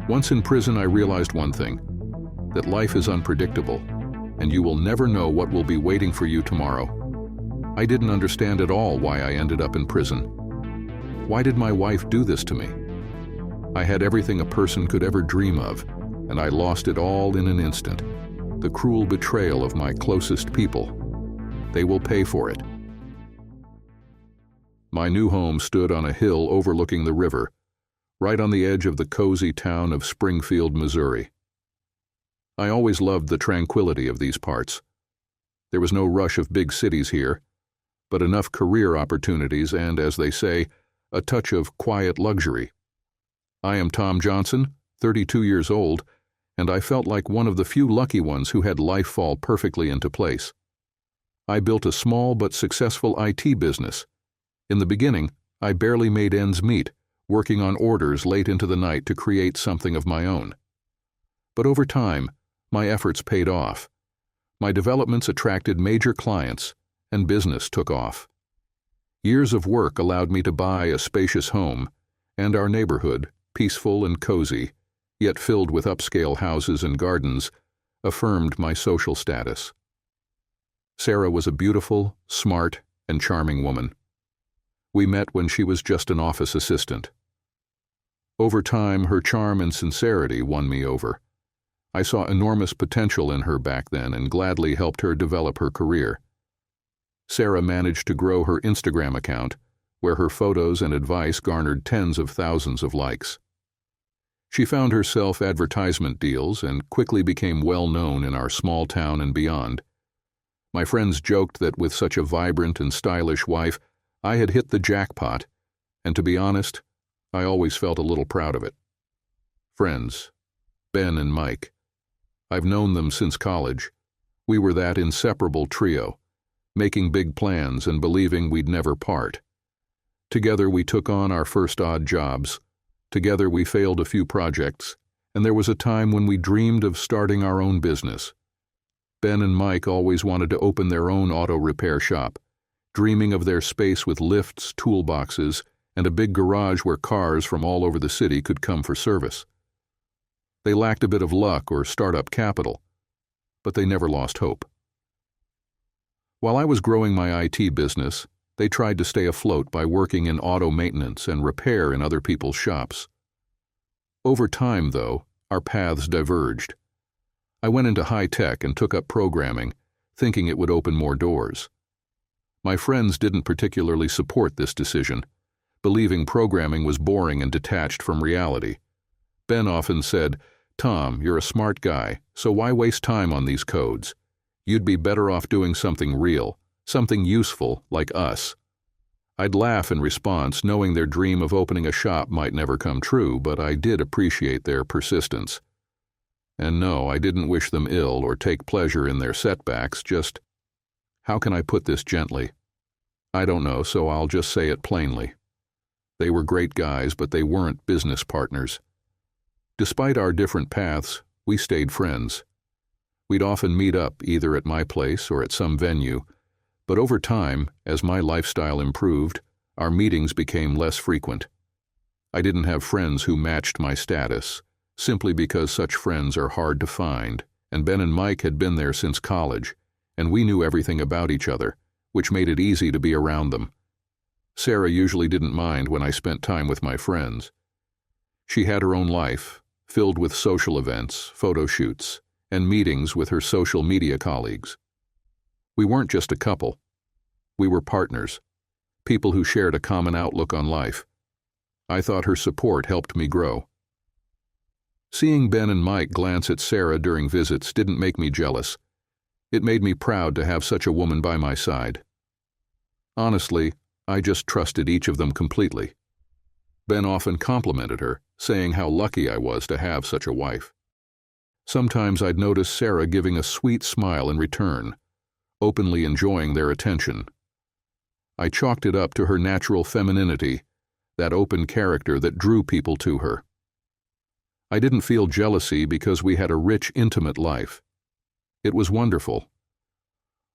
Once in prison, I realized one thing, that life is unpredictable, and you will never know what will be waiting for you tomorrow. I didn't understand at all why I ended up in prison. Why did my wife do this to me? I had everything a person could ever dream of, and I lost it all in an instant. The cruel betrayal of my closest people. They will pay for it. My new home stood on a hill overlooking the river, right on the edge of the cozy town of Springfield, Missouri. I always loved the tranquility of these parts. There was no rush of big cities here, but enough career opportunities and, as they say, a touch of quiet luxury. I am Tom Johnson, 32 years old, and I felt like one of the few lucky ones who had life fall perfectly into place. I built a small but successful IT business. In the beginning, I barely made ends meet, working on orders late into the night to create something of my own. But over time, my efforts paid off. My developments attracted major clients, and business took off. Years of work allowed me to buy a spacious home, and our neighborhood, peaceful and cozy, yet filled with upscale houses and gardens, affirmed my social status. Sarah was a beautiful, smart, and charming woman. We met when she was just an office assistant. Over time, her charm and sincerity won me over. I saw enormous potential in her back then and gladly helped her develop her career. Sarah managed to grow her Instagram account, where her photos and advice garnered tens of thousands of likes. She found herself advertisement deals and quickly became well known in our small town and beyond. My friends joked that with such a vibrant and stylish wife, I had hit the jackpot, and to be honest, I always felt a little proud of it. Friends, Ben and Mike. I've known them since college. We were that inseparable trio, making big plans and believing we'd never part. Together we took on our first odd jobs. Together we failed a few projects, and there was a time when we dreamed of starting our own business. Ben and Mike always wanted to open their own auto repair shop, dreaming of their space with lifts, toolboxes, and a big garage where cars from all over the city could come for service. They lacked a bit of luck or startup capital, but they never lost hope. While I was growing my IT business, they tried to stay afloat by working in auto maintenance and repair in other people's shops. Over time, though, our paths diverged. I went into high tech and took up programming, thinking it would open more doors. My friends didn't particularly support this decision, believing programming was boring and detached from reality. Ben often said, "Tom, you're a smart guy, so why waste time on these codes? You'd be better off doing something real, something useful, like us." I'd laugh in response, knowing their dream of opening a shop might never come true, but I did appreciate their persistence. And no, I didn't wish them ill or take pleasure in their setbacks, just, how can I put this gently? I don't know, so I'll just say it plainly. They were great guys, but they weren't business partners. Despite our different paths, we stayed friends. We'd often meet up either at my place or at some venue, but over time, as my lifestyle improved, our meetings became less frequent. I didn't have friends who matched my status, simply because such friends are hard to find, and Ben and Mike had been there since college, and we knew everything about each other, which made it easy to be around them. Sarah usually didn't mind when I spent time with my friends. She had her own life, filled with social events, photo shoots, and meetings with her social media colleagues. We weren't just a couple. We were partners, people who shared a common outlook on life. I thought her support helped me grow. Seeing Ben and Mike glance at Sarah during visits didn't make me jealous. It made me proud to have such a woman by my side. Honestly, I just trusted each of them completely. Ben often complimented her, saying how lucky I was to have such a wife. Sometimes I'd notice Sarah giving a sweet smile in return, openly enjoying their attention. I chalked it up to her natural femininity, that open character that drew people to her. I didn't feel jealousy because we had a rich, intimate life. It was wonderful.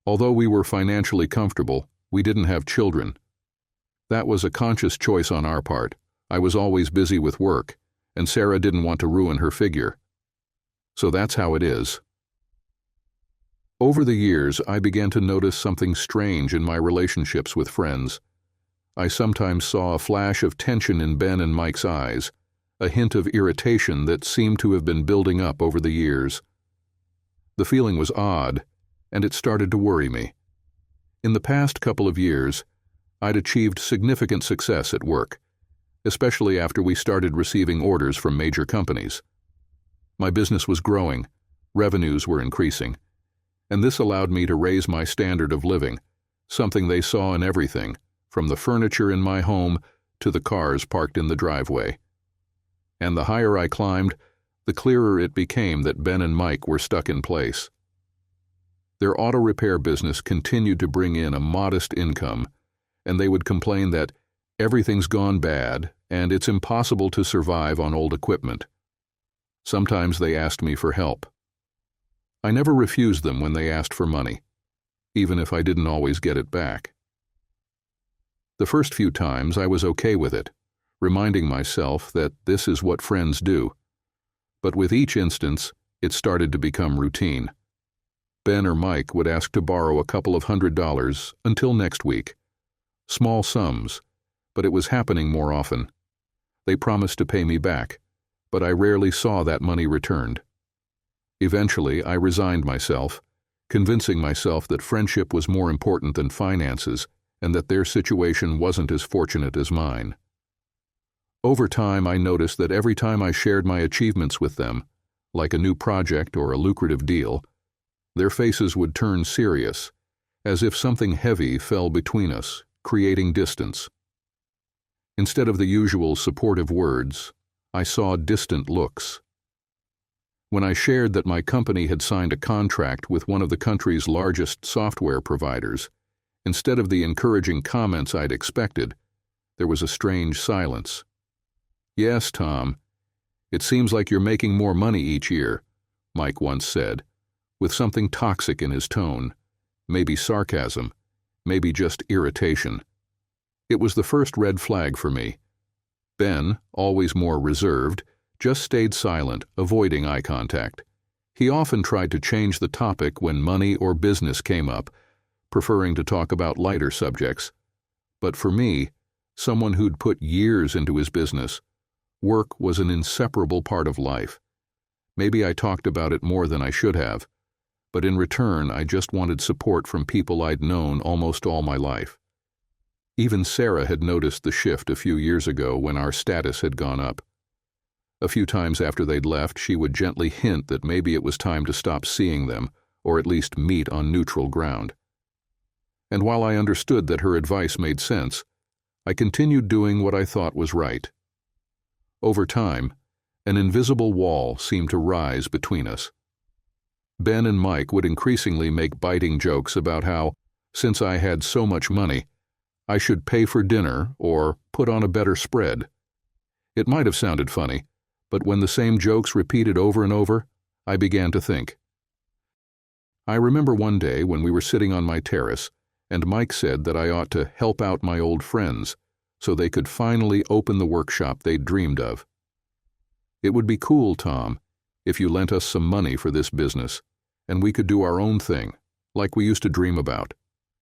Although we were financially comfortable, we didn't have children. That was a conscious choice on our part. I was always busy with work, and Sarah didn't want to ruin her figure. So that's how it is. Over the years, I began to notice something strange in my relationships with friends. I sometimes saw a flash of tension in Ben and Mike's eyes, a hint of irritation that seemed to have been building up over the years. The feeling was odd, and it started to worry me. In the past couple of years, I'd achieved significant success at work, especially after we started receiving orders from major companies. My business was growing, revenues were increasing, and this allowed me to raise my standard of living, something they saw in everything, from the furniture in my home to the cars parked in the driveway. And the higher I climbed, the clearer it became that Ben and Mike were stuck in place. Their auto repair business continued to bring in a modest income, and they would complain that everything's gone bad and it's impossible to survive on old equipment. Sometimes they asked me for help. I never refused them when they asked for money, even if I didn't always get it back. The first few times I was okay with it, reminding myself that this is what friends do. But with each instance, it started to become routine. Ben or Mike would ask to borrow a couple of $100 until next week. Small sums, but it was happening more often. They promised to pay me back, but I rarely saw that money returned. Eventually, I resigned myself, convincing myself that friendship was more important than finances and that their situation wasn't as fortunate as mine. Over time, I noticed that every time I shared my achievements with them, like a new project or a lucrative deal, their faces would turn serious, as if something heavy fell between us, creating distance. Instead of the usual supportive words, I saw distant looks. When I shared that my company had signed a contract with one of the country's largest software providers, instead of the encouraging comments I'd expected, there was a strange silence. "Yes, Tom, it seems like you're making more money each year," Mike once said, with something toxic in his tone, maybe sarcasm, maybe just irritation. It was the first red flag for me. Ben, always more reserved, just stayed silent, avoiding eye contact. He often tried to change the topic when money or business came up, preferring to talk about lighter subjects. But for me, someone who'd put years into his business, work was an inseparable part of life. Maybe I talked about it more than I should have, but in return I just wanted support from people I'd known almost all my life. Even Sarah had noticed the shift a few years ago when our status had gone up. A few times after they'd left, she would gently hint that maybe it was time to stop seeing them, or at least meet on neutral ground. And while I understood that her advice made sense, I continued doing what I thought was right. Over time, an invisible wall seemed to rise between us. Ben and Mike would increasingly make biting jokes about how, since I had so much money, I should pay for dinner or put on a better spread. It might have sounded funny, but when the same jokes repeated over and over, I began to think. I remember one day when we were sitting on my terrace, and Mike said that I ought to help out my old friends so they could finally open the workshop they'd dreamed of. "It would be cool, Tom, if you lent us some money for this business, and we could do our own thing, like we used to dream about,"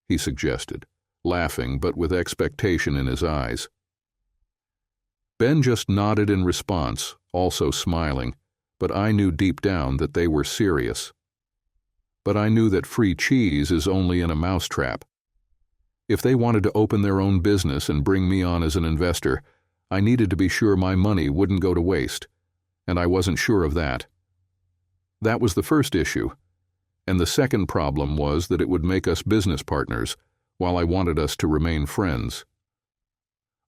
he suggested, laughing but with expectation in his eyes. Ben just nodded in response, also smiling, but I knew deep down that they were serious. But I knew that free cheese is only in a mousetrap. If they wanted to open their own business and bring me on as an investor, I needed to be sure my money wouldn't go to waste, and I wasn't sure of that. That was the first issue, and the second problem was that it would make us business partners, while I wanted us to remain friends.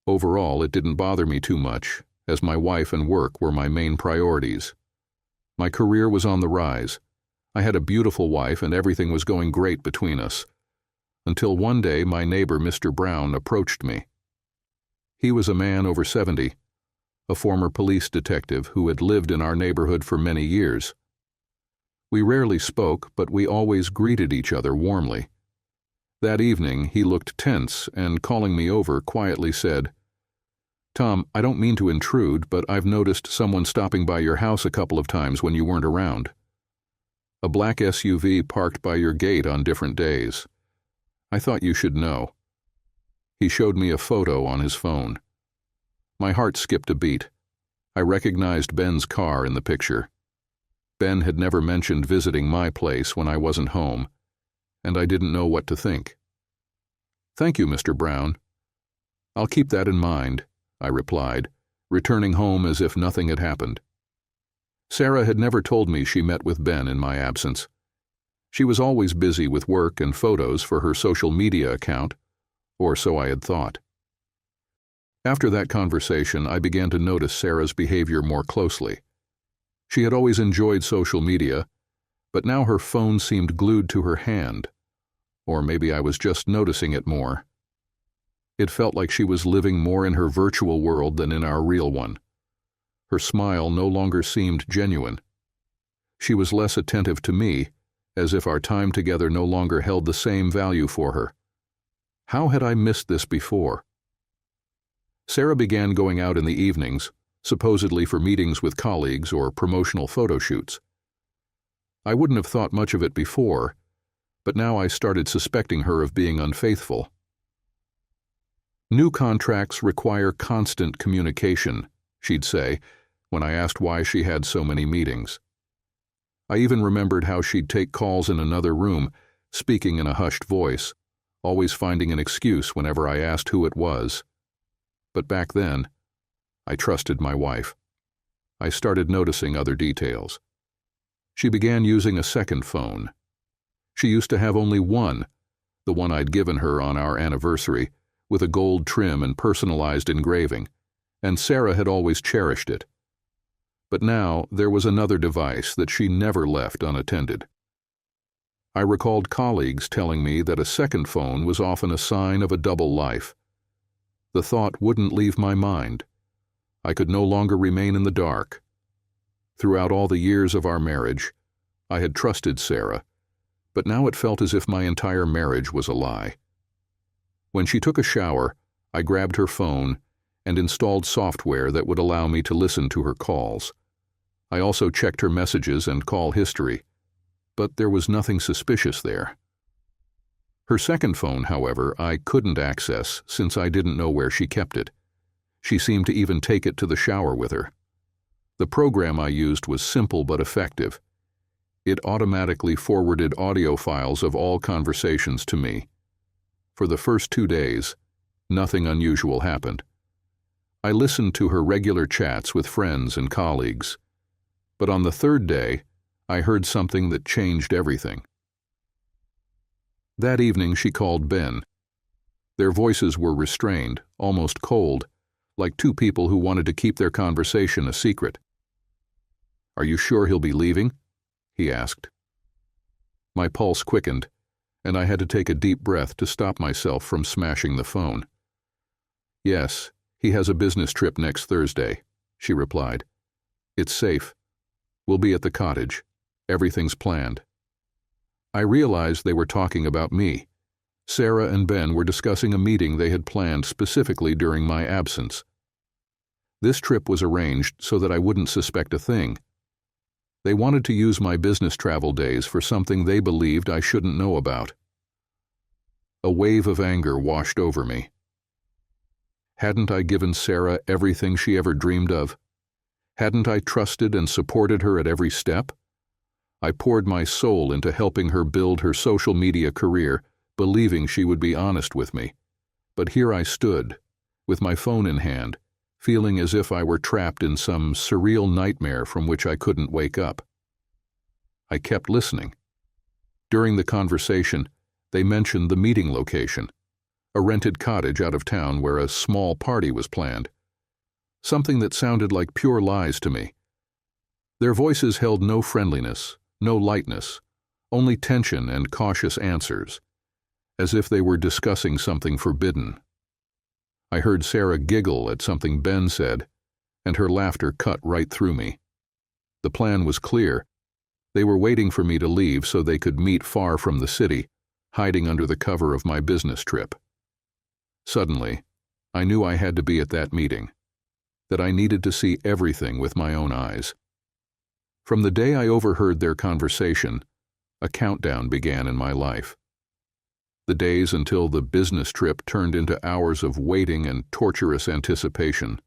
Overall, it didn't bother me too much, as my wife and work were my main priorities. My career was on the rise. I had a beautiful wife and everything was going great between us. Until one day my neighbor, Mr. Brown, approached me. He was a man over 70, a former police detective who had lived in our neighborhood for many years. We rarely spoke, but we always greeted each other warmly. That evening he looked tense and, calling me over, quietly said, Tom, I don't mean to intrude, but I've noticed someone stopping by your house a couple of times when you weren't around. A black SUV parked by your gate on different days. I thought you should know. He showed me a photo on his phone. My heart skipped a beat. I recognized Ben's car in the picture. Ben had never mentioned visiting my place when I wasn't home, and I didn't know what to think. Thank you, Mr. Brown. I'll keep that in mind, I replied, returning home as if nothing had happened. Sarah had never told me she met with Ben in my absence. She was always busy with work and photos for her social media account, or so I had thought. After that conversation, I began to notice Sarah's behavior more closely. She had always enjoyed social media, but now her phone seemed glued to her hand, or maybe I was just noticing it more. It felt like she was living more in her virtual world than in our real one. Her smile no longer seemed genuine. She was less attentive to me, as if our time together no longer held the same value for her. How had I missed this before? Sarah began going out in the evenings, supposedly for meetings with colleagues or promotional photo shoots. I wouldn't have thought much of it before, but now I started suspecting her of being unfaithful. New contracts require constant communication, she'd say, when I asked why she had so many meetings. I even remembered how she'd take calls in another room, speaking in a hushed voice, always finding an excuse whenever I asked who it was. But back then, I trusted my wife. I started noticing other details. She began using a second phone. She used to have only one, the one I'd given her on our anniversary, with a gold trim and personalized engraving, and Sarah had always cherished it. But now there was another device that she never left unattended. I recalled colleagues telling me that a second phone was often a sign of a double life. The thought wouldn't leave my mind. I could no longer remain in the dark. Throughout all the years of our marriage, I had trusted Sarah, but now it felt as if my entire marriage was a lie. When she took a shower, I grabbed her phone and installed software that would allow me to listen to her calls. I also checked her messages and call history, but there was nothing suspicious there. Her second phone, however, I couldn't access since I didn't know where she kept it. She seemed to even take it to the shower with her. The program I used was simple but effective. It automatically forwarded audio files of all conversations to me. For the first 2 days, nothing unusual happened. I listened to her regular chats with friends and colleagues, but on the third day, I heard something that changed everything. That evening she called Ben. Their voices were restrained, almost cold, like two people who wanted to keep their conversation a secret. "Are you sure he'll be leaving?" he asked. My pulse quickened, and I had to take a deep breath to stop myself from smashing the phone. "Yes, he has a business trip next Thursday," she replied. "It's safe. We'll be at the cottage. Everything's planned." I realized they were talking about me. Sarah and Ben were discussing a meeting they had planned specifically during my absence. This trip was arranged so that I wouldn't suspect a thing. They wanted to use my business travel days for something they believed I shouldn't know about. A wave of anger washed over me. Hadn't I given Sarah everything she ever dreamed of? Hadn't I trusted and supported her at every step? I poured my soul into helping her build her social media career, believing she would be honest with me. But here I stood, with my phone in hand, feeling as if I were trapped in some surreal nightmare from which I couldn't wake up. I kept listening. During the conversation, they mentioned the meeting location, a rented cottage out of town where a small party was planned. Something that sounded like pure lies to me. Their voices held no friendliness, no lightness, only tension and cautious answers, as if they were discussing something forbidden. I heard Sarah giggle at something Ben said, and her laughter cut right through me. The plan was clear. They were waiting for me to leave so they could meet far from the city, hiding under the cover of my business trip. Suddenly, I knew I had to be at that meeting. that I needed to see everything with my own eyes. From the day I overheard their conversation, a countdown began in my life. The days until the business trip turned into hours of waiting and torturous anticipation.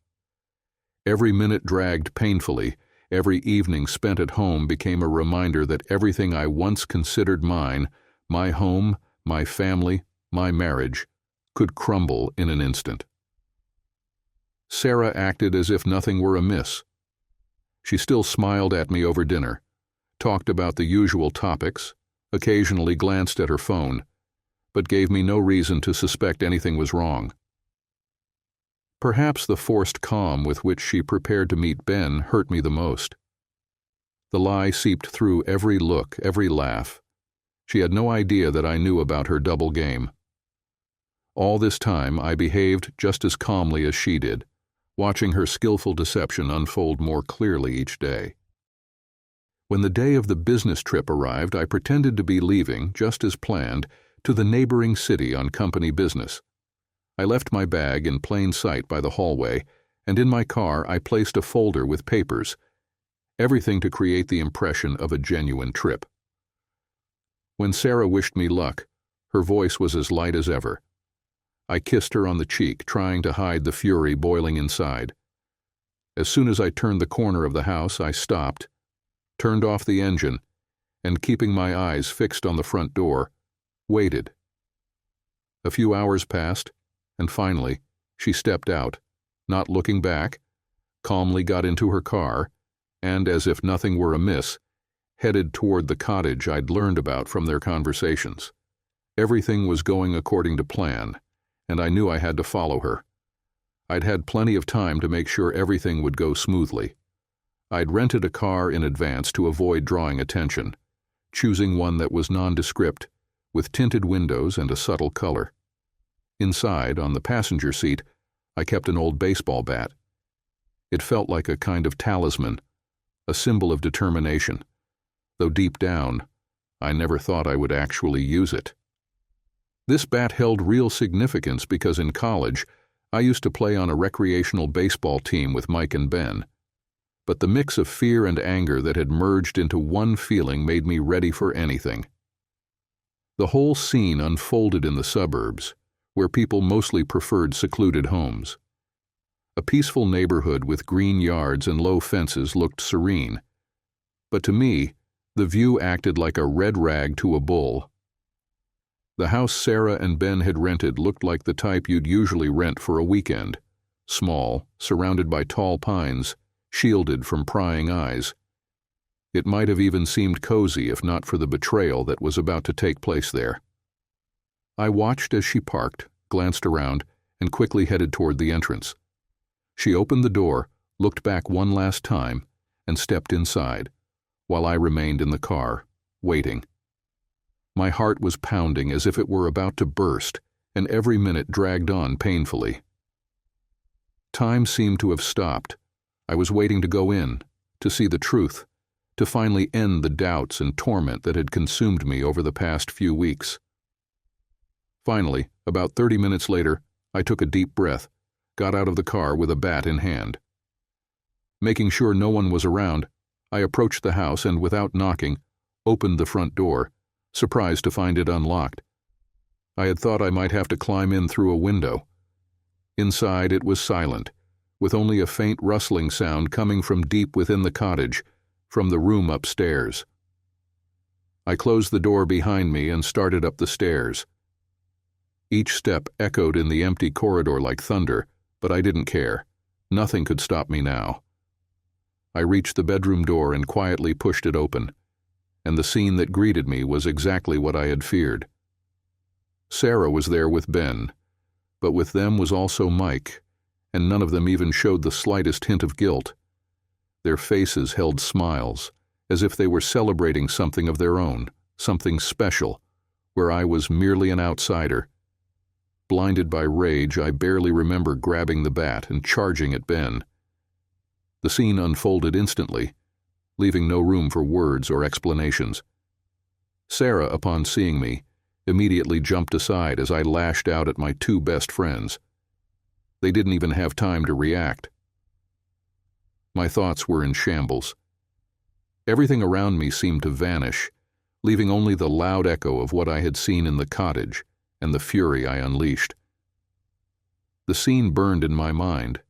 Every minute dragged painfully. Every evening spent at home became a reminder that everything I once considered mine, my home, my family, my marriage, could crumble in an instant. Sarah acted as if nothing were amiss. She still smiled at me over dinner, talked about the usual topics, occasionally glanced at her phone, but gave me no reason to suspect anything was wrong. Perhaps the forced calm with which she prepared to meet Ben hurt me the most. The lie seeped through every look, every laugh. She had no idea that I knew about her double game. All this time I behaved just as calmly as she did, watching her skillful deception unfold more clearly each day. When the day of the business trip arrived, I pretended to be leaving, just as planned, to the neighboring city on company business. I left my bag in plain sight by the hallway, and in my car I placed a folder with papers, everything to create the impression of a genuine trip. When Sarah wished me luck, her voice was as light as ever. I kissed her on the cheek, trying to hide the fury boiling inside. As soon as I turned the corner of the house, I stopped, turned off the engine, and keeping my eyes fixed on the front door, waited. A few hours passed, and finally, she stepped out, not looking back, calmly got into her car, and, as if nothing were amiss, headed toward the cottage I'd learned about from their conversations. Everything was going according to plan, and I knew I had to follow her. I'd had plenty of time to make sure everything would go smoothly. I'd rented a car in advance to avoid drawing attention, choosing one that was nondescript, with tinted windows and a subtle color. Inside, on the passenger seat, I kept an old baseball bat. It felt like a kind of talisman, a symbol of determination, though deep down, I never thought I would actually use it. This bat held real significance because in college, I used to play on a recreational baseball team with Mike and Ben. But the mix of fear and anger that had merged into one feeling made me ready for anything. The whole scene unfolded in the suburbs, where people mostly preferred secluded homes. A peaceful neighborhood with green yards and low fences looked serene, but to me, the view acted like a red rag to a bull. The house Sarah and Ben had rented looked like the type you'd usually rent for a weekend, small, surrounded by tall pines, shielded from prying eyes. It might have even seemed cozy if not for the betrayal that was about to take place there. I watched as she parked, glanced around, and quickly headed toward the entrance. She opened the door, looked back one last time, and stepped inside, while I remained in the car, waiting. My heart was pounding as if it were about to burst, and every minute dragged on painfully. Time seemed to have stopped. I was waiting to go in, to see the truth, to finally end the doubts and torment that had consumed me over the past few weeks. Finally, about 30 minutes later, I took a deep breath, got out of the car with a bat in hand. Making sure no one was around, I approached the house and, without knocking, opened the front door, surprised to find it unlocked. I had thought I might have to climb in through a window. Inside it was silent, with only a faint rustling sound coming from deep within the cottage, from the room upstairs. I closed the door behind me and started up the stairs. Each step echoed in the empty corridor like thunder, but I didn't care. Nothing could stop me now. I reached the bedroom door and quietly pushed it open, and the scene that greeted me was exactly what I had feared. Sarah was there with Ben, but with them was also Mike, and none of them even showed the slightest hint of guilt. Their faces held smiles, as if they were celebrating something of their own, something special, where I was merely an outsider. Blinded by rage, I barely remember grabbing the bat and charging at Ben. The scene unfolded instantly, leaving no room for words or explanations. Sarah, upon seeing me, immediately jumped aside as I lashed out at my two best friends. They didn't even have time to react. My thoughts were in shambles. Everything around me seemed to vanish, leaving only the loud echo of what I had seen in the cottage and the fury I unleashed. The scene burned in my mind.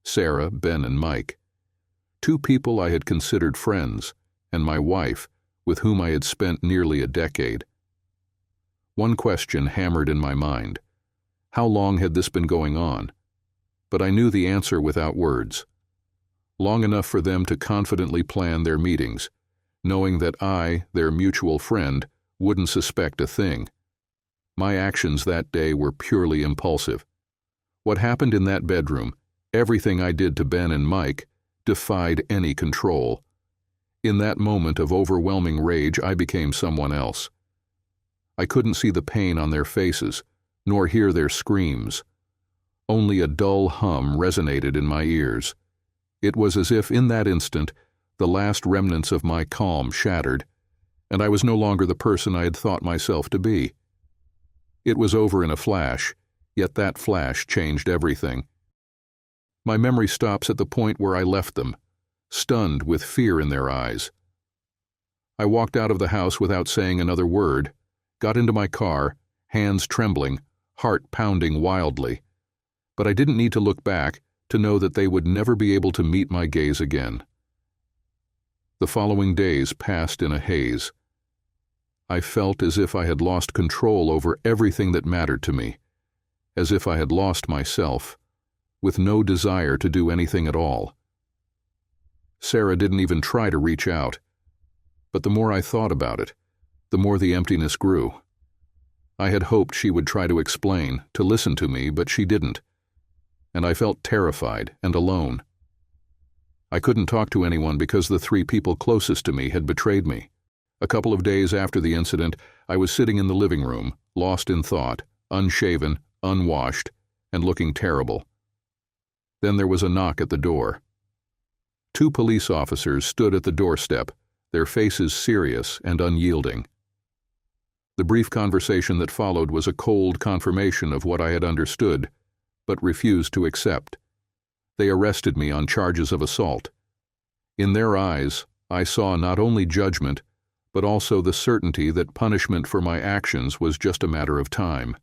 Sarah, Ben, and Mike. Two people I had considered friends, and my wife, with whom I had spent nearly a decade. One question hammered in my mind. How long had this been going on? But I knew the answer without words. Long enough for them to confidently plan their meetings, knowing that I, their mutual friend, wouldn't suspect a thing. My actions that day were purely impulsive. What happened in that bedroom, everything I did to Ben and Mike, defied any control. In that moment of overwhelming rage, I became someone else. I couldn't see the pain on their faces, nor hear their screams. Only a dull hum resonated in my ears. It was as if in that instant the last remnants of my calm shattered, and I was no longer the person I had thought myself to be. It was over in a flash, yet that flash changed everything. My memory stops at the point where I left them, stunned with fear in their eyes. I walked out of the house without saying another word, got into my car, hands trembling, heart pounding wildly. But I didn't need to look back to know that they would never be able to meet my gaze again. The following days passed in a haze. I felt as if I had lost control over everything that mattered to me, as if I had lost myself, with no desire to do anything at all. Sarah didn't even try to reach out, but the more I thought about it, the more the emptiness grew. I had hoped she would try to explain, to listen to me, but she didn't, and I felt terrified and alone. I couldn't talk to anyone because the three people closest to me had betrayed me. A couple of days after the incident, I was sitting in the living room, lost in thought, unshaven, unwashed, and looking terrible. Then there was a knock at the door. Two police officers stood at the doorstep, their faces serious and unyielding. The brief conversation that followed was a cold confirmation of what I had understood, but refused to accept. They arrested me on charges of assault. In their eyes, I saw not only judgment, but also the certainty that punishment for my actions was just a matter of time.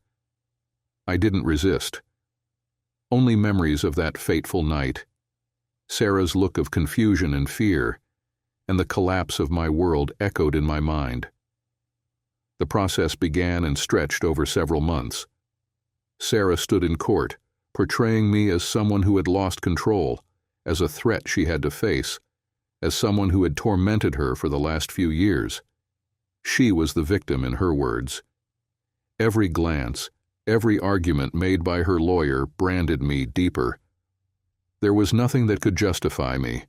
I didn't resist. Only memories of that fateful night, Sarah's look of confusion and fear, and the collapse of my world echoed in my mind. The process began and stretched over several months. Sarah stood in court, portraying me as someone who had lost control, as a threat she had to face, as someone who had tormented her for the last few years. She was the victim, in her words. Every glance, every argument made by her lawyer branded me deeper. There was nothing that could justify me.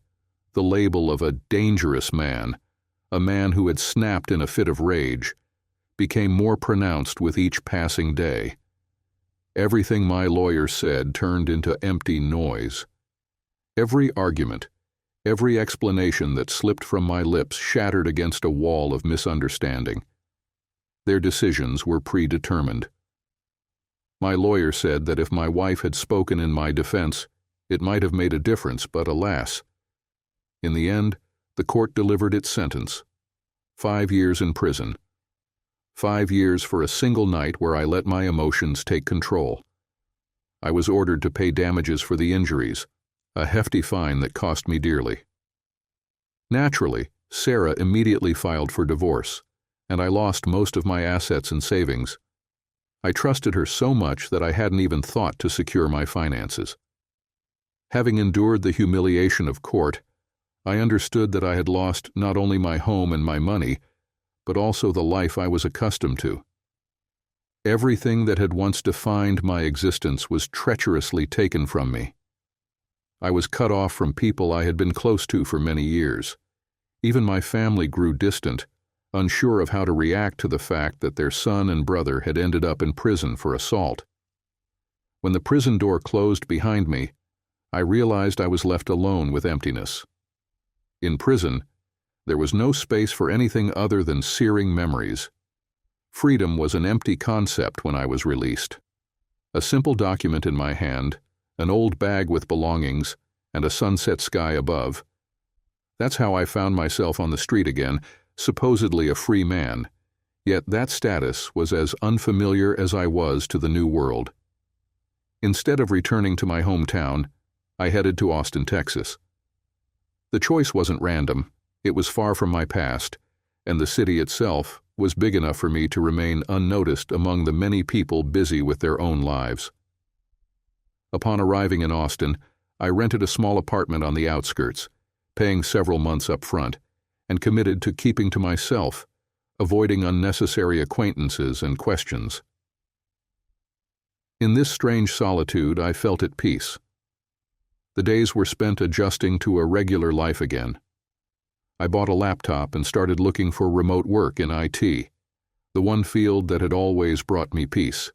The label of a dangerous man, a man who had snapped in a fit of rage, became more pronounced with each passing day. Everything my lawyer said turned into empty noise. Every argument, every explanation that slipped from my lips shattered against a wall of misunderstanding. Their decisions were predetermined. My lawyer said that if my wife had spoken in my defense, it might have made a difference, but alas. In the end, the court delivered its sentence. 5 years in prison. 5 years for a single night where I let my emotions take control. I was ordered to pay damages for the injuries, a hefty fine that cost me dearly. Naturally, Sarah immediately filed for divorce, and I lost most of my assets and savings. I trusted her so much that I hadn't even thought to secure my finances. Having endured the humiliation of court, I understood that I had lost not only my home and my money, but also the life I was accustomed to. Everything that had once defined my existence was treacherously taken from me. I was cut off from people I had been close to for many years. Even my family grew distant, unsure of how to react to the fact that their son and brother had ended up in prison for assault. When the prison door closed behind me, I realized I was left alone with emptiness. In prison, there was no space for anything other than searing memories. Freedom was an empty concept when I was released. A simple document in my hand, an old bag with belongings, and a sunset sky above. That's how I found myself on the street again, supposedly a free man, yet that status was as unfamiliar as I was to the new world. Instead of returning to my hometown, I headed to Austin, Texas. The choice wasn't random. It was far from my past, and the city itself was big enough for me to remain unnoticed among the many people busy with their own lives. Upon arriving in Austin, I rented a small apartment on the outskirts, paying several months up front, and committed to keeping to myself, avoiding unnecessary acquaintances and questions. In this strange solitude, I felt at peace. The days were spent adjusting to a regular life again. I bought a laptop and started looking for remote work in IT, the one field that had always brought me peace.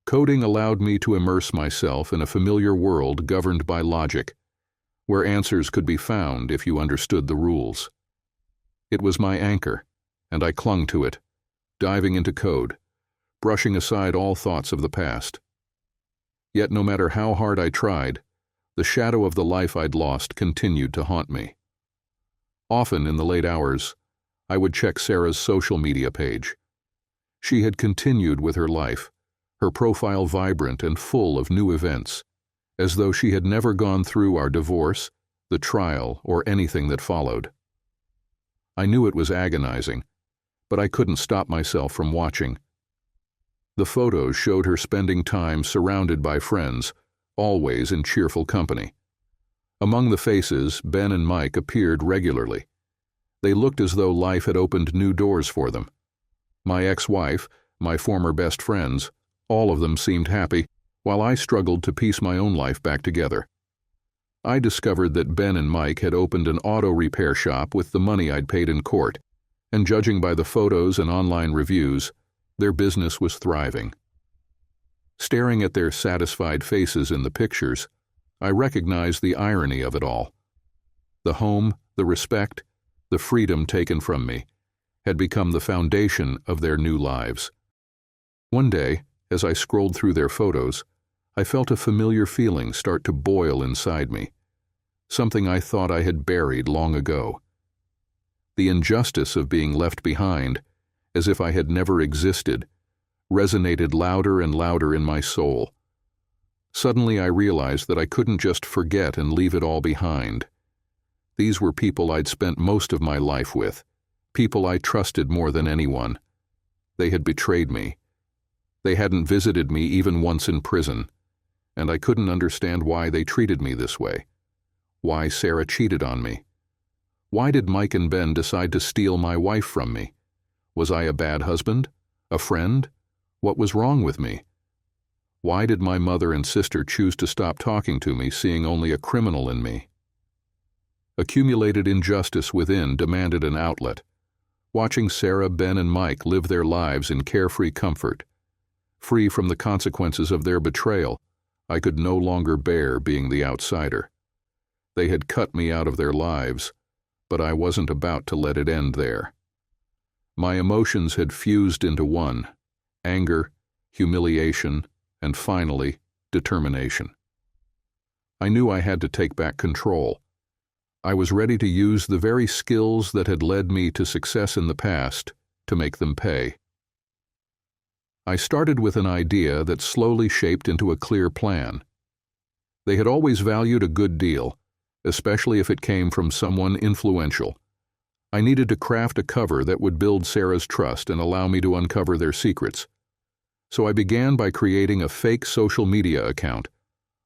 Coding allowed me to immerse myself in a familiar world governed by logic, where answers could be found if you understood the rules. It was my anchor, and I clung to it, diving into code, brushing aside all thoughts of the past. Yet no matter how hard I tried, the shadow of the life I'd lost continued to haunt me. Often in the late hours, I would check Sarah's social media page. She had continued with her life, her profile vibrant and full of new events, as though she had never gone through our divorce, the trial, or anything that followed. I knew it was agonizing, but I couldn't stop myself from watching. The photos showed her spending time surrounded by friends, always in cheerful company. Among the faces, Ben and Mike appeared regularly. They looked as though life had opened new doors for them. My ex-wife, my former best friends, all of them seemed happy, while I struggled to piece my own life back together. I discovered that Ben and Mike had opened an auto repair shop with the money I'd paid in court, and judging by the photos and online reviews, their business was thriving. Staring at their satisfied faces in the pictures, I recognized the irony of it all. The home, the respect, the freedom taken from me, had become the foundation of their new lives. One day, as I scrolled through their photos, I felt a familiar feeling start to boil inside me, something I thought I had buried long ago. The injustice of being left behind, as if I had never existed, resonated louder and louder in my soul. Suddenly I realized that I couldn't just forget and leave it all behind. These were people I'd spent most of my life with, people I trusted more than anyone. They had betrayed me. They hadn't visited me even once in prison, and I couldn't understand why they treated me this way. Why Sarah cheated on me. Why did Mike and Ben decide to steal my wife from me? Was I a bad husband? A friend? What was wrong with me? Why did my mother and sister choose to stop talking to me, seeing only a criminal in me? Accumulated injustice within demanded an outlet. Watching Sarah, Ben, and Mike live their lives in carefree comfort, free from the consequences of their betrayal, I could no longer bear being the outsider. They had cut me out of their lives, but I wasn't about to let it end there. My emotions had fused into one: anger, humiliation, and finally, determination. I knew I had to take back control. I was ready to use the very skills that had led me to success in the past to make them pay. I started with an idea that slowly shaped into a clear plan. They had always valued a good deal, especially if it came from someone influential. I needed to craft a cover that would build Sarah's trust and allow me to uncover their secrets. So I began by creating a fake social media account,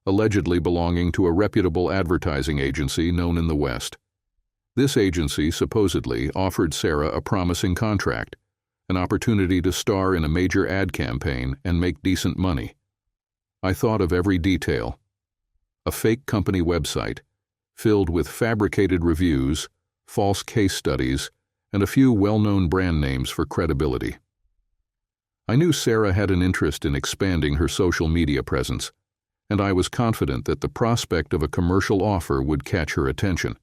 allegedly belonging to a reputable advertising agency known in the West. This agency supposedly offered Sarah a promising contract, an opportunity to star in a major ad campaign and make decent money. I thought of every detail. A fake company website, filled with fabricated reviews, false case studies, and a few well-known brand names for credibility. I knew Sarah had an interest in expanding her social media presence, and I was confident that the prospect of a commercial offer would catch her attention.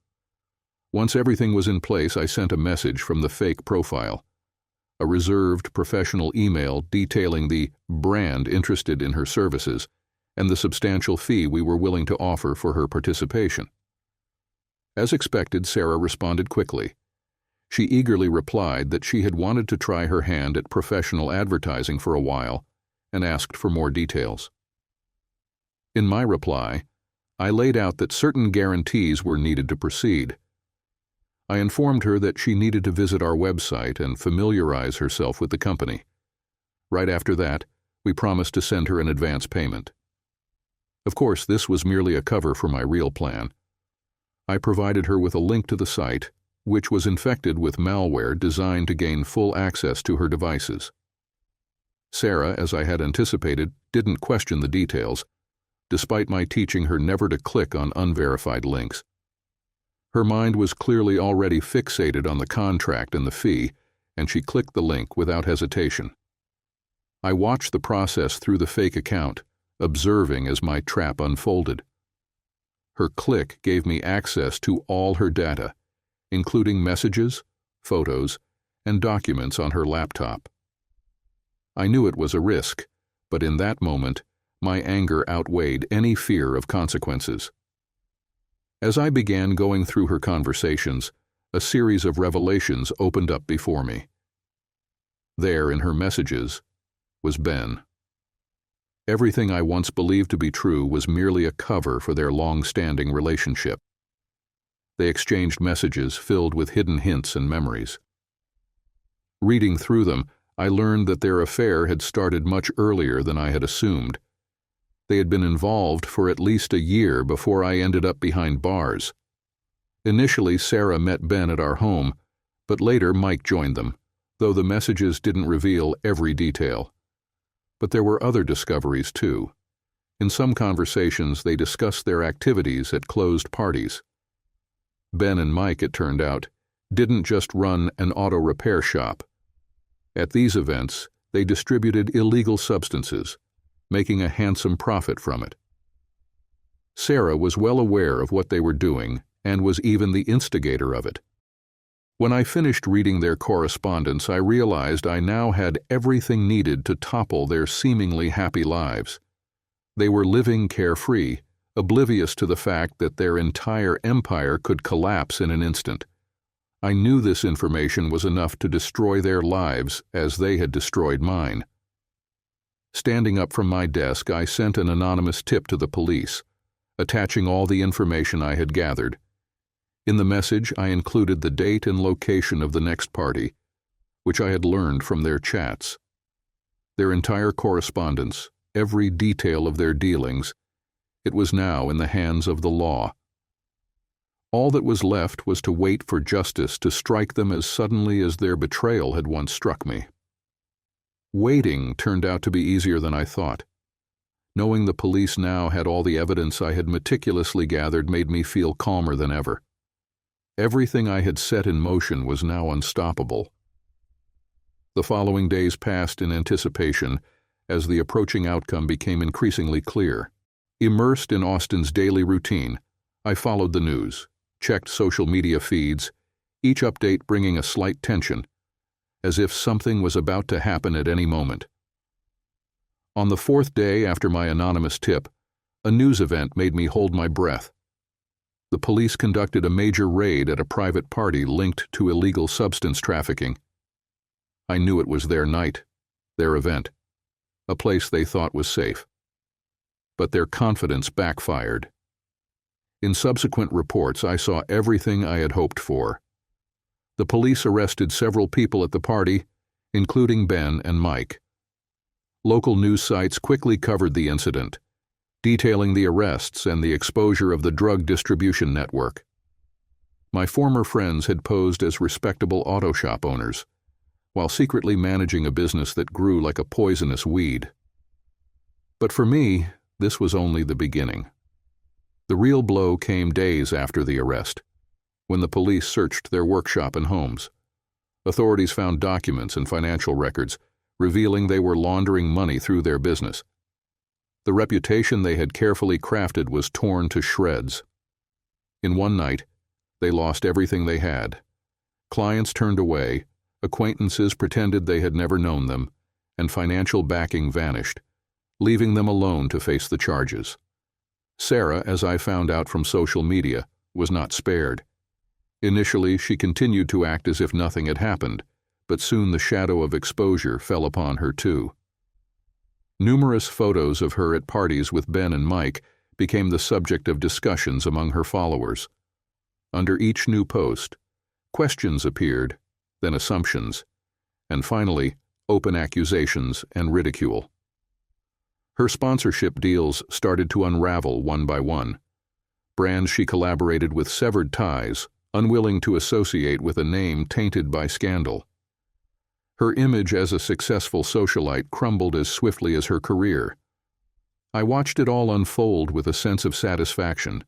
Once everything was in place, I sent a message from the fake profile, a reserved professional email detailing the brand interested in her services and the substantial fee we were willing to offer for her participation. As expected, Sarah responded quickly. She eagerly replied that she had wanted to try her hand at professional advertising for a while and asked for more details. In my reply, I laid out that certain guarantees were needed to proceed. I informed her that she needed to visit our website and familiarize herself with the company. Right after that, we promised to send her an advance payment. Of course, this was merely a cover for my real plan. I provided her with a link to the site, which was infected with malware designed to gain full access to her devices. Sarah, as I had anticipated, didn't question the details, despite my teaching her never to click on unverified links. Her mind was clearly already fixated on the contract and the fee, and she clicked the link without hesitation. I watched the process through the fake account, observing as my trap unfolded. Her click gave me access to all her data, including messages, photos, and documents on her laptop. I knew it was a risk, but in that moment, my anger outweighed any fear of consequences. As I began going through her conversations, a series of revelations opened up before me. There, in her messages, was Ben. Everything I once believed to be true was merely a cover for their long-standing relationship. They exchanged messages filled with hidden hints and memories. Reading through them, I learned that their affair had started much earlier than I had assumed. They had been involved for at least a year before I ended up behind bars. Initially, Sarah met Ben at our home, but later Mike joined them, though the messages didn't reveal every detail. But there were other discoveries, too. In some conversations, they discussed their activities at closed parties. Ben and Mike, it turned out, didn't just run an auto repair shop. At these events, they distributed illegal substances, making a handsome profit from it. Sarah was well aware of what they were doing and was even the instigator of it. When I finished reading their correspondence, I realized I now had everything needed to topple their seemingly happy lives. They were living carefree, oblivious to the fact that their entire empire could collapse in an instant. I knew this information was enough to destroy their lives as they had destroyed mine. Standing up from my desk, I sent an anonymous tip to the police, attaching all the information I had gathered. In the message, I included the date and location of the next party, which I had learned from their chats. Their entire correspondence, every detail of their dealings, it was now in the hands of the law. All that was left was to wait for justice to strike them as suddenly as their betrayal had once struck me. Waiting turned out to be easier than I thought. Knowing the police now had all the evidence I had meticulously gathered made me feel calmer than ever. Everything I had set in motion was now unstoppable. The following days passed in anticipation as the approaching outcome became increasingly clear. Immersed in Austin's daily routine, I followed the news, checked social media feeds, each update bringing a slight tension, as if something was about to happen at any moment. On the fourth day after my anonymous tip, a news event made me hold my breath. The police conducted a major raid at a private party linked to illegal substance trafficking. I knew it was their night, their event, a place they thought was safe. But their confidence backfired. In subsequent reports, I saw everything I had hoped for. The police arrested several people at the party, including Ben and Mike. Local news sites quickly covered the incident, detailing the arrests and the exposure of the drug distribution network. My former friends had posed as respectable auto shop owners, while secretly managing a business that grew like a poisonous weed. But for me, this was only the beginning. The real blow came days after the arrest, when the police searched their workshop and homes. Authorities found documents and financial records, revealing they were laundering money through their business. The reputation they had carefully crafted was torn to shreds. In one night, they lost everything they had. Clients turned away, acquaintances pretended they had never known them, and financial backing vanished, leaving them alone to face the charges. Sarah, as I found out from social media, was not spared. Initially, she continued to act as if nothing had happened, but soon the shadow of exposure fell upon her too. Numerous photos of her at parties with Ben and Mike became the subject of discussions among her followers. Under each new post, questions appeared, then assumptions, and finally, open accusations and ridicule. Her sponsorship deals started to unravel one by one. Brands she collaborated with severed ties, unwilling to associate with a name tainted by scandal. Her image as a successful socialite crumbled as swiftly as her career. I watched it all unfold with a sense of satisfaction.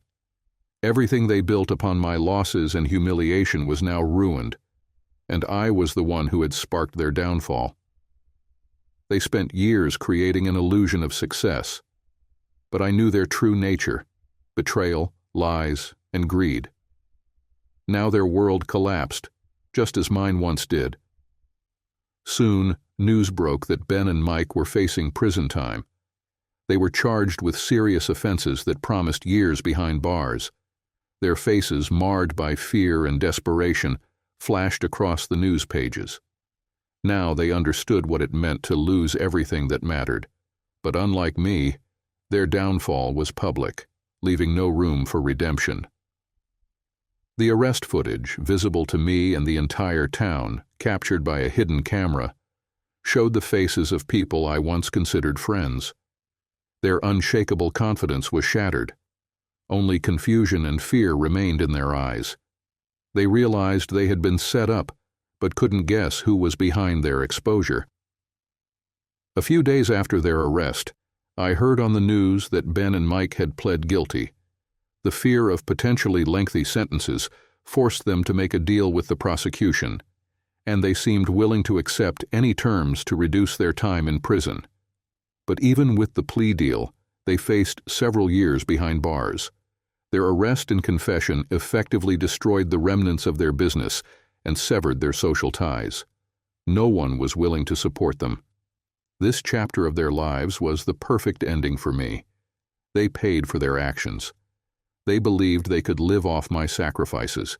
Everything they built upon my losses and humiliation was now ruined, and I was the one who had sparked their downfall. They spent years creating an illusion of success, but I knew their true nature: betrayal, lies, and greed. Now their world collapsed, just as mine once did. Soon, news broke that Ben and Mike were facing prison time. They were charged with serious offenses that promised years behind bars. Their faces, marred by fear and desperation, flashed across the news pages. Now they understood what it meant to lose everything that mattered. But unlike me, their downfall was public, leaving no room for redemption. The arrest footage, visible to me and the entire town, captured by a hidden camera, showed the faces of people I once considered friends. Their unshakable confidence was shattered. Only confusion and fear remained in their eyes. They realized they had been set up, but couldn't guess who was behind their exposure. A few days after their arrest, I heard on the news that Ben and Mike had pled guilty. The fear of potentially lengthy sentences forced them to make a deal with the prosecution, and they seemed willing to accept any terms to reduce their time in prison. But even with the plea deal, they faced several years behind bars. Their arrest and confession effectively destroyed the remnants of their business and severed their social ties. No one was willing to support them. This chapter of their lives was the perfect ending for me. They paid for their actions. They believed they could live off my sacrifices,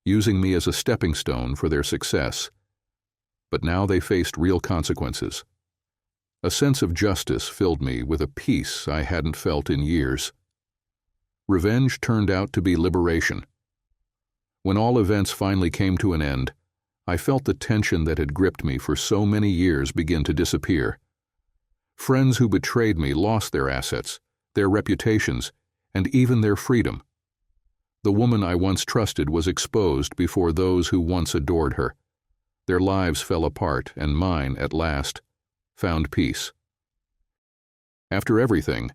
using me as a stepping stone for their success. But now they faced real consequences. A sense of justice filled me with a peace I hadn't felt in years. Revenge turned out to be liberation. When all events finally came to an end, I felt the tension that had gripped me for so many years begin to disappear. Friends who betrayed me lost their assets, their reputations, and even their freedom. The woman I once trusted was exposed before those who once adored her. Their lives fell apart, and mine, at last, found peace. After everything,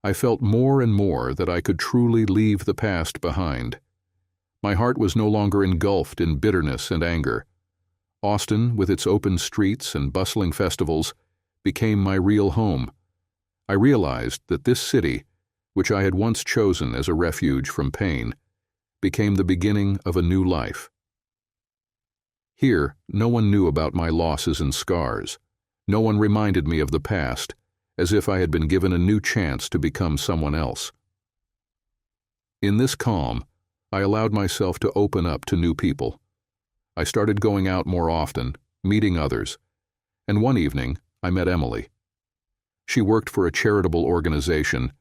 I felt more and more that I could truly leave the past behind. My heart was no longer engulfed in bitterness and anger. Austin, with its open streets and bustling festivals, became my real home. I realized that this city, which I had once chosen as a refuge from pain, became the beginning of a new life. Here, no one knew about my losses and scars. No one reminded me of the past, as if I had been given a new chance to become someone else. In this calm, I allowed myself to open up to new people. I started going out more often, meeting others, and one evening I met Emily. She worked for a charitable organization,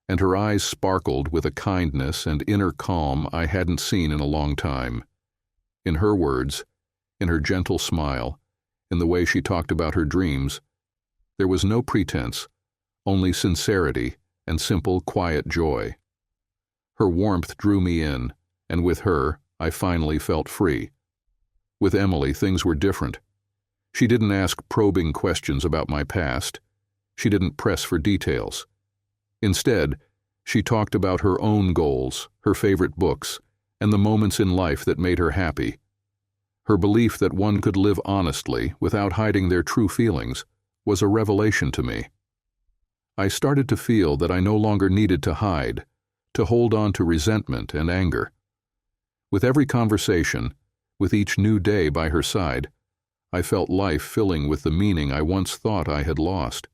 and her eyes sparkled with a kindness and inner calm I hadn't seen in a long time. In her words, in her gentle smile, in the way she talked about her dreams, there was no pretense, only sincerity and simple, quiet joy. Her warmth drew me in, and with her, I finally felt free. With Emily, things were different. She didn't ask probing questions about my past. She didn't press for details. Instead, she talked about her own goals, her favorite books, and the moments in life that made her happy. Her belief that one could live honestly without hiding their true feelings was a revelation to me. I started to feel that I no longer needed to hide, to hold on to resentment and anger. With every conversation, with each new day by her side, I felt life filling with the meaning I once thought I had lost.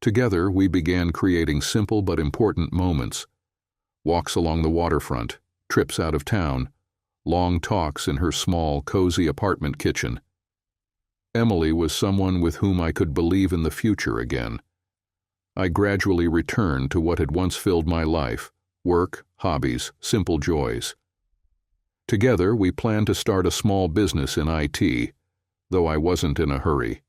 Together, we began creating simple but important moments. Walks along the waterfront, trips out of town, long talks in her small, cozy apartment kitchen. Emily was someone with whom I could believe in the future again. I gradually returned to what had once filled my life: work, hobbies, simple joys. Together, we planned to start a small business in IT, though I wasn't in a hurry.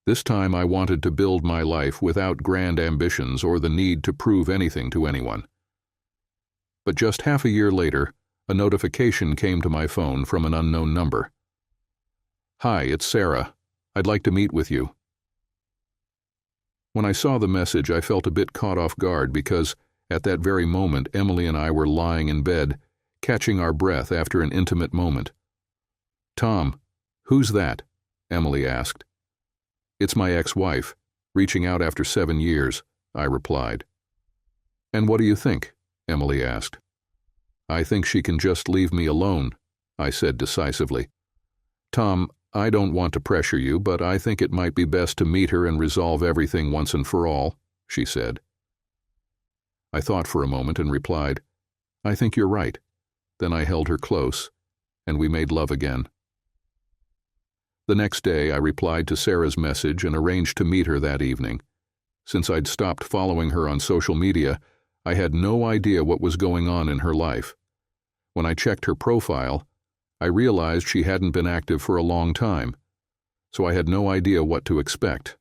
This time I wanted to build my life without grand ambitions or the need to prove anything to anyone. But just half a year later, a notification came to my phone from an unknown number. "Hi, it's Sarah. I'd like to meet with you." When I saw the message, I felt a bit caught off guard because, at that very moment, Emily and I were lying in bed, catching our breath after an intimate moment. "Tom, who's that?" Emily asked. "It's my ex-wife, reaching out after 7 years," I replied. "And what do you think?" Emily asked. "I think she can just leave me alone," I said decisively. "Tom, I don't want to pressure you, but I think it might be best to meet her and resolve everything once and for all," she said. I thought for a moment and replied, "I think you're right." Then I held her close, and we made love again. The next day, I replied to Sarah's message and arranged to meet her that evening. Since I'd stopped following her on social media, I had no idea what was going on in her life. When I checked her profile, I realized she hadn't been active for a long time, so I had no idea what to expect.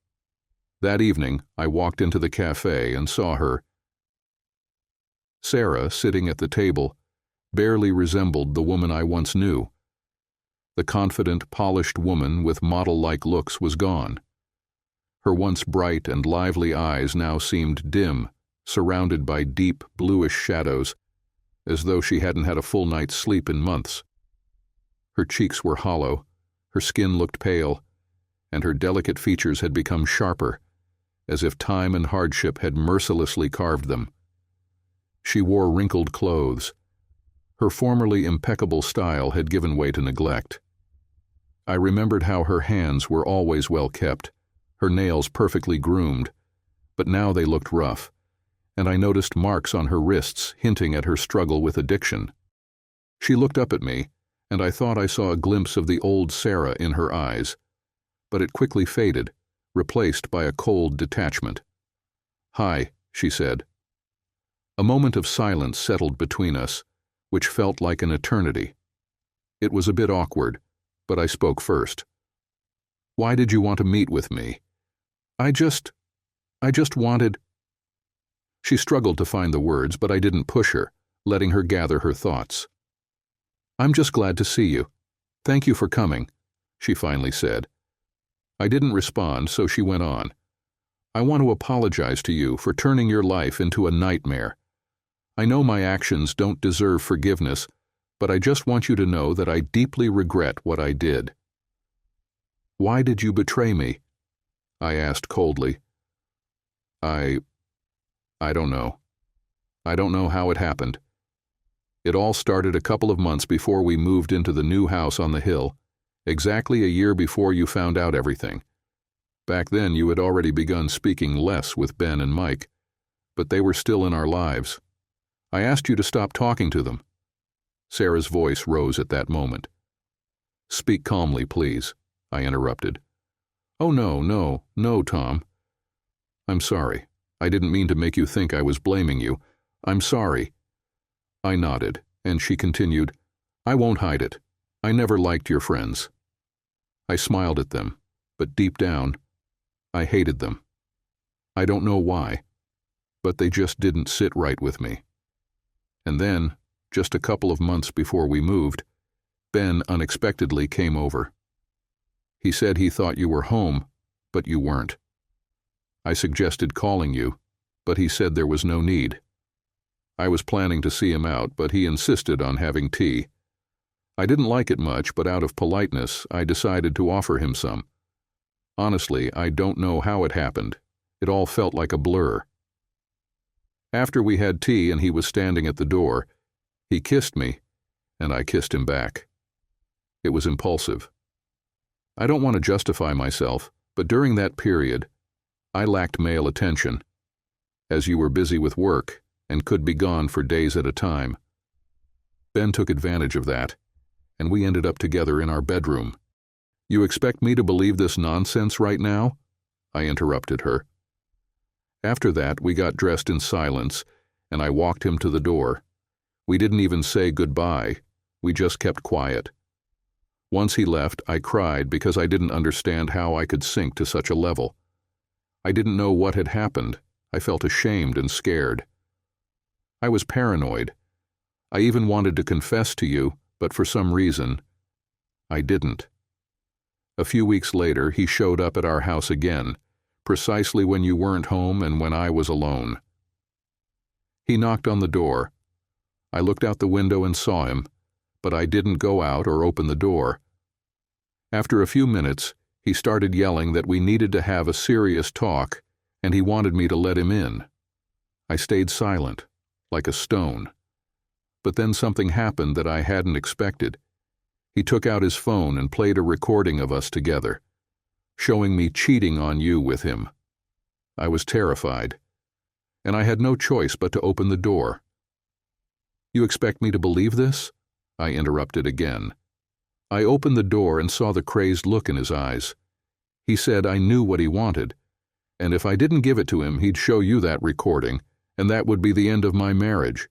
That evening, I walked into the cafe and saw her. Sarah, sitting at the table, barely resembled the woman I once knew. The confident, polished woman with model-like looks was gone. Her once bright and lively eyes now seemed dim, surrounded by deep, bluish shadows, as though she hadn't had a full night's sleep in months. Her cheeks were hollow, her skin looked pale, and her delicate features had become sharper, as if time and hardship had mercilessly carved them. She wore wrinkled clothes. Her formerly impeccable style had given way to neglect. I remembered how her hands were always well kept, her nails perfectly groomed, but now they looked rough, and I noticed marks on her wrists hinting at her struggle with addiction. She looked up at me, and I thought I saw a glimpse of the old Sarah in her eyes, but it quickly faded, replaced by a cold detachment. "Hi," she said. A moment of silence settled between us, which felt like an eternity. It was a bit awkward, but I spoke first. "Why did you want to meet with me?" I just wanted..." She struggled to find the words, but I didn't push her, letting her gather her thoughts. "I'm just glad to see you. Thank you for coming," she finally said. I didn't respond, so she went on. "I want to apologize to you for turning your life into a nightmare. I know my actions don't deserve forgiveness, but I just want you to know that I deeply regret what I did." "Why did you betray me?" I asked coldly. I don't know. I don't know how it happened. It all started a couple of months before we moved into the new house on the hill, exactly a year before you found out everything. Back then you had already begun speaking less with Ben and Mike, but they were still in our lives. I asked you to stop talking to them. Sarah's voice rose at that moment. "Speak calmly, please," I interrupted. "Oh, no, Tom. I'm sorry. I didn't mean to make you think I was blaming you. I'm sorry." I nodded, and she continued, "I won't hide it. I never liked your friends." I smiled at them, but deep down, I hated them. I don't know why, but they just didn't sit right with me. And then, just a couple of months before we moved, Ben unexpectedly came over. He said he thought you were home, but you weren't. I suggested calling you, but he said there was no need. I was planning to see him out, but he insisted on having tea. I didn't like it much, but out of politeness, I decided to offer him some. Honestly, I don't know how it happened. It all felt like a blur. After we had tea and he was standing at the door, he kissed me, and I kissed him back. It was impulsive. I don't want to justify myself, but during that period, I lacked male attention, as you were busy with work and could be gone for days at a time. Ben took advantage of that, and we ended up together in our bedroom. You expect me to believe this nonsense right now? I interrupted her. After that, we got dressed in silence, and I walked him to the door. We didn't even say goodbye. We just kept quiet. Once he left, I cried because I didn't understand how I could sink to such a level. I didn't know what had happened. I felt ashamed and scared. I was paranoid. I even wanted to confess to you, but for some reason, I didn't. A few weeks later, he showed up at our house again, precisely when you weren't home and when I was alone. He knocked on the door. I looked out the window and saw him, but I didn't go out or open the door. After a few minutes, he started yelling that we needed to have a serious talk, and he wanted me to let him in. I stayed silent, like a stone. But then something happened that I hadn't expected. He took out his phone and played a recording of us together, showing me cheating on you with him. I was terrified, and I had no choice but to open the door. You expect me to believe this? I interrupted again. I opened the door and saw the crazed look in his eyes. He said I knew what he wanted, and if I didn't give it to him, he'd show you that recording, and that would be the end of my marriage.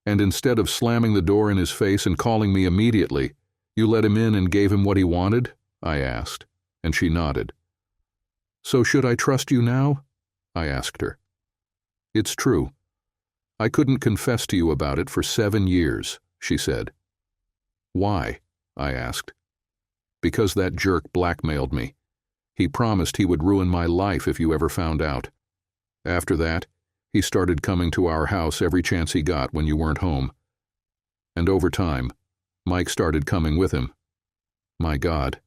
And instead of slamming the door in his face and calling me immediately, you let him in and gave him what he wanted? I asked, and she nodded. So should I trust you now? I asked her. It's true. I couldn't confess to you about it for 7 years, she said. Why? I asked. Because that jerk blackmailed me. He promised he would ruin my life if you ever found out. After that, he started coming to our house every chance he got when you weren't home. And over time, Mike started coming with him. My God.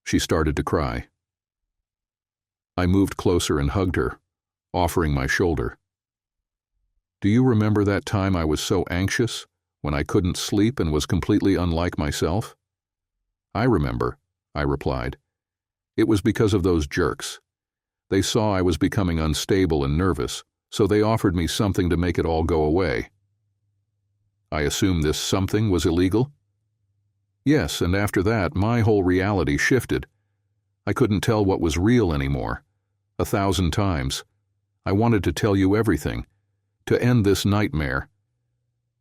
She started to cry. I moved closer and hugged her, offering my shoulder. Do you remember that time I was so anxious, when I couldn't sleep and was completely unlike myself? I remember, I replied. It was because of those jerks. They saw I was becoming unstable and nervous, so they offered me something to make it all go away. I assume this something was illegal? Yes, and after that, my whole reality shifted. I couldn't tell what was real anymore. 1,000 times. I wanted to tell you everything, to end this nightmare.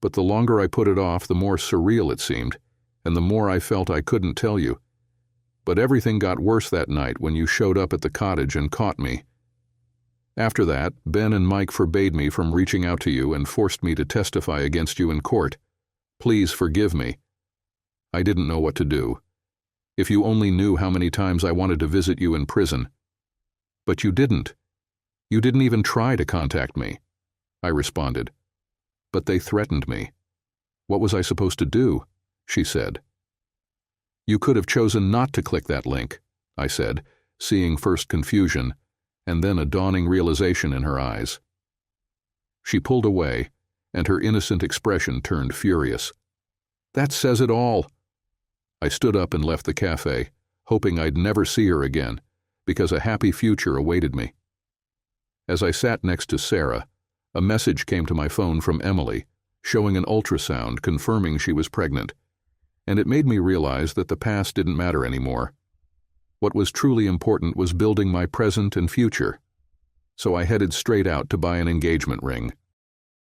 But the longer I put it off, the more surreal it seemed, and the more I felt I couldn't tell you. But everything got worse that night when you showed up at the cottage and caught me. After that, Ben and Mike forbade me from reaching out to you and forced me to testify against you in court. Please forgive me. I didn't know what to do. If you only knew how many times I wanted to visit you in prison. But you didn't. You didn't even try to contact me, I responded. But they threatened me. What was I supposed to do? She said. You could have chosen not to click that link, I said, seeing first confusion, and then a dawning realization in her eyes. She pulled away, and her innocent expression turned furious. That says it all. I stood up and left the cafe, hoping I'd never see her again, because a happy future awaited me. As I sat next to Sarah, a message came to my phone from Emily, showing an ultrasound confirming she was pregnant, and it made me realize that the past didn't matter anymore. What was truly important was building my present and future, so I headed straight out to buy an engagement ring.